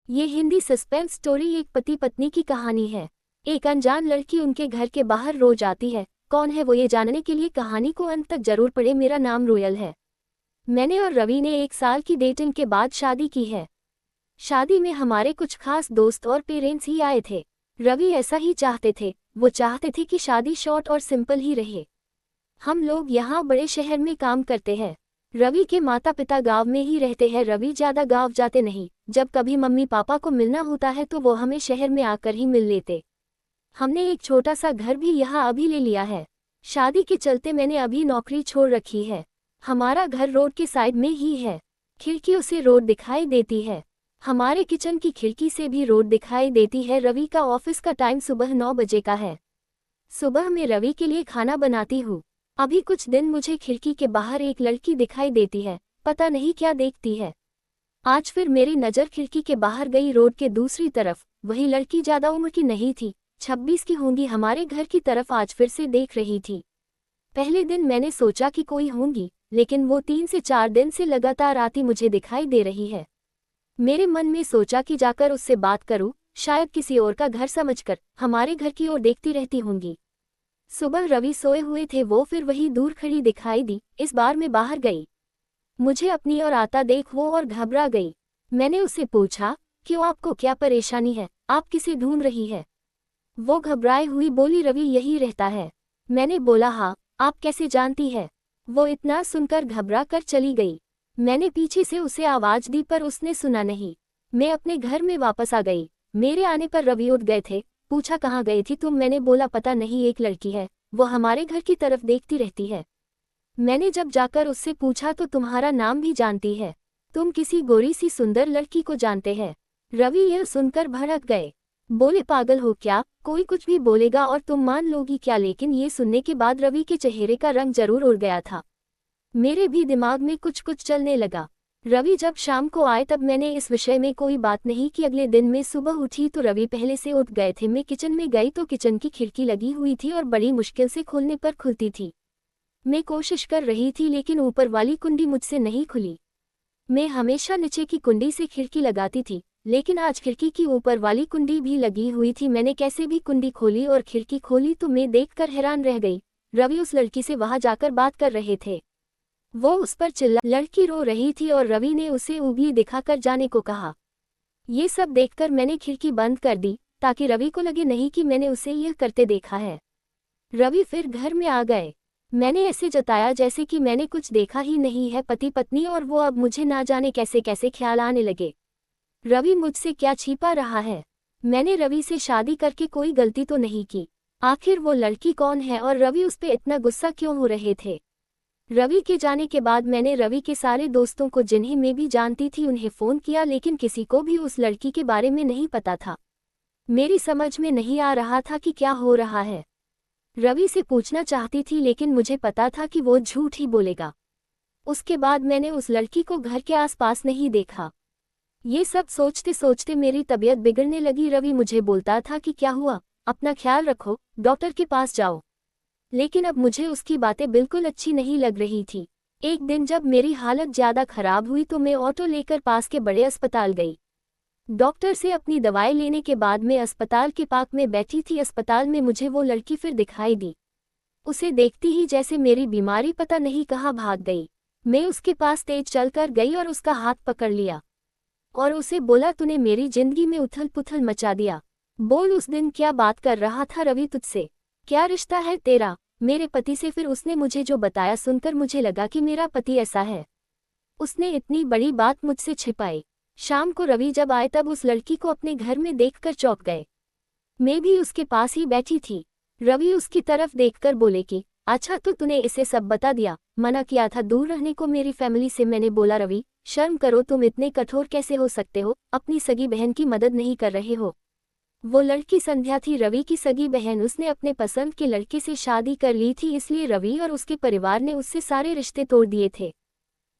ये Hindi suspense story एक पति पत्नी की कहानी है। एक अनजान लड़की उनके घर के बाहर रोज आती है। कौन है वो, ये जानने के लिए कहानी को अंत तक जरूर पढ़े। मेरा नाम रोयल है। मैंने और रवि ने 1 साल की डेटिंग के बाद शादी की है। शादी में हमारे कुछ खास दोस्त और पेरेंट्स ही आए थे। रवि ऐसा ही चाहते थे। वो चाहते थे कि शादी शॉर्ट और सिंपल ही रहे। हम लोग यहाँ बड़े शहर में काम करते हैं। रवि के माता पिता गांव में ही रहते हैं। रवि ज्यादा गांव जाते नहीं। जब कभी मम्मी पापा को मिलना होता है तो वो हमें शहर में आकर ही मिल लेते। हमने एक छोटा सा घर भी यहाँ अभी ले लिया है। शादी के चलते मैंने अभी नौकरी छोड़ रखी है। हमारा घर रोड के साइड में ही है। खिड़कियों से रोड दिखाई देती है। हमारे किचन की खिड़की से भी रोड दिखाई देती है। रवि का ऑफिस का टाइम सुबह 9 बजे का है। सुबह मैं रवि के लिए खाना बनाती हूँ। अभी कुछ दिन मुझे खिड़की के बाहर एक लड़की दिखाई देती है। पता नहीं क्या देखती है। आज फिर मेरी नज़र खिड़की के बाहर गई। रोड के दूसरी तरफ वही लड़की ज्यादा उम्र की नहीं थी, 26 की होंगी। हमारे घर की तरफ आज फिर से देख रही थी। पहले दिन मैंने सोचा कि कोई होंगी, लेकिन वो 3 से 4 दिन से लगातार आती मुझे दिखाई दे रही है। मेरे मन में सोचा कि जाकर उससे बात करूं, शायद किसी और का घर समझकर हमारे घर की ओर देखती रहती होंगी। सुबह रवि सोए हुए थे, वो फिर वही दूर खड़ी दिखाई दी। इस बार मैं बाहर गई। मुझे अपनी ओर आता देख वो और घबरा गई। मैंने उससे पूछा, क्यों, आपको क्या परेशानी है, आप किसे ढूंढ रही है? वो घबराए हुई बोली, रवि यही रहता है। मैंने बोला, हाँ, आप कैसे जानती है? वो इतना सुनकर घबरा कर चली गई। मैंने पीछे से उसे आवाज दी पर उसने सुना नहीं। मैं अपने घर में वापस आ गई। मेरे आने पर रवि उठ गए थे। पूछा, कहाँ गई थी तुम? मैंने बोला, पता नहीं, एक लड़की है, वो हमारे घर की तरफ देखती रहती है। मैंने जब जाकर उससे पूछा तो तुम्हारा नाम भी जानती है। तुम किसी गोरी सी सुंदर लड़की को जानते हैं। रवि यह सुनकर भड़क गए। बोले, पागल हो क्या, कोई कुछ भी बोलेगा और तुम मान लोगी क्या? लेकिन ये सुनने के बाद रवि के चेहरे का रंग जरूर उड़ गया था। मेरे भी दिमाग में कुछ कुछ चलने लगा। रवि जब शाम को आए तब मैंने इस विषय में कोई बात नहीं की। अगले दिन मैं सुबह उठी तो रवि पहले से उठ गए थे। मैं किचन में गई तो किचन की खिड़की लगी हुई थी और बड़ी मुश्किल से खोलने पर खुलती थी। मैं कोशिश कर रही थी लेकिन ऊपर वाली कुंडी मुझसे नहीं खुली। मैं हमेशा नीचे की कुंडी से खिड़की लगाती थी, लेकिन आज खिड़की की ऊपर वाली कुंडी भी लगी हुई थी। मैंने कैसे भी कुंडी खोली और खिड़की खोली तो मैं देखकर हैरान रह गई। रवि उस लड़की से वहां जाकर बात कर रहे थे। वो उस पर चिल्ला। लड़की रो रही थी और रवि ने उसे उंगली दिखाकर जाने को कहा। ये सब देखकर मैंने खिड़की बंद कर दी ताकि रवि को लगे नहीं कि मैंने उसे यह करते देखा है। रवि फिर घर में आ गए। मैंने ऐसे जताया जैसे कि मैंने कुछ देखा ही नहीं है। पति पत्नी और वो अब मुझे ना जाने कैसे कैसे ख्याल आने लगे। रवि मुझसे क्या छिपा रहा है? मैंने रवि से शादी करके कोई गलती तो नहीं की। आखिर वो लड़की कौन है और रवि उस पे इतना गुस्सा क्यों हो रहे थे? रवि के जाने के बाद मैंने रवि के सारे दोस्तों को, जिन्हें मैं भी जानती थी, उन्हें फ़ोन किया, लेकिन किसी को भी उस लड़की के बारे में नहीं पता था। मेरी समझ में नहीं आ रहा था कि क्या हो रहा है। रवि से पूछना चाहती थी लेकिन मुझे पता था कि वो झूठ ही बोलेगा। उसके बाद मैंने उस लड़की को घर के आसपास नहीं देखा। ये सब सोचते सोचते मेरी तबीयत बिगड़ने लगी। रवि मुझे बोलता था कि क्या हुआ, अपना ख्याल रखो, डॉक्टर के पास जाओ। लेकिन अब मुझे उसकी बातें बिल्कुल अच्छी नहीं लग रही थी। एक दिन जब मेरी हालत ज़्यादा खराब हुई तो मैं ऑटो लेकर पास के बड़े अस्पताल गई। डॉक्टर से अपनी दवाई लेने के बाद मैं अस्पताल के पार्क में बैठी थी। अस्पताल में मुझे वो लड़की फिर दिखाई दी। उसे देखती ही जैसे मेरी बीमारी पता नहीं कहाँ भाग गई। मैं उसके पास तेज चलकर गई और उसका हाथ पकड़ लिया और उसे बोला, तूने मेरी जिंदगी में उथल पुथल मचा दिया। बोल, उस दिन क्या बात कर रहा था रवि तुझसे? क्या रिश्ता है तेरा मेरे पति से? फिर उसने मुझे जो बताया सुनकर मुझे लगा कि मेरा पति ऐसा है। उसने इतनी बड़ी बात मुझसे छिपाई। शाम को रवि जब आए तब उस लड़की को अपने घर में देखकर चौंक गए। मैं भी उसके पास ही बैठी थी। रवि उसकी तरफ देखकर बोले कि अच्छा, तो तूने इसे सब बता दिया? मना किया था दूर रहने को मेरी फैमिली से। मैंने बोला, रवि शर्म करो, तुम इतने कठोर कैसे हो सकते हो? अपनी सगी बहन की मदद नहीं कर रहे हो। वो लड़की संध्या थी, रवि की सगी बहन। उसने अपने पसंद के लड़के से शादी कर ली थी, इसलिए रवि और उसके परिवार ने उससे सारे रिश्ते तोड़ दिए थे।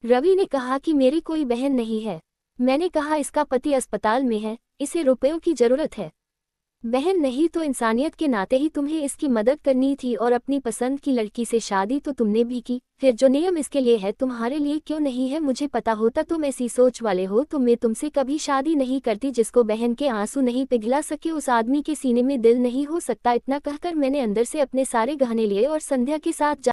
रवि ने कहा कि मेरी कोई बहन नहीं है। मैंने कहा, इसका पति अस्पताल में है, इसे रुपयों की जरूरत है। बहन नहीं तो इंसानियत के नाते ही तुम्हें इसकी मदद करनी थी, और अपनी पसंद की लड़की से शादी तो तुमने भी की, फिर जो नियम इसके लिए है तुम्हारे लिए क्यों नहीं है? मुझे पता होता तुम ऐसी सोच वाले हो तो मैं तुमसे कभी शादी नहीं करती। जिसको बहन के आंसू नहीं पिघला सके उस आदमी के सीने में दिल नहीं हो सकता। इतना कहकर मैंने अंदर से अपने सारे गहने लिए और संध्या के साथ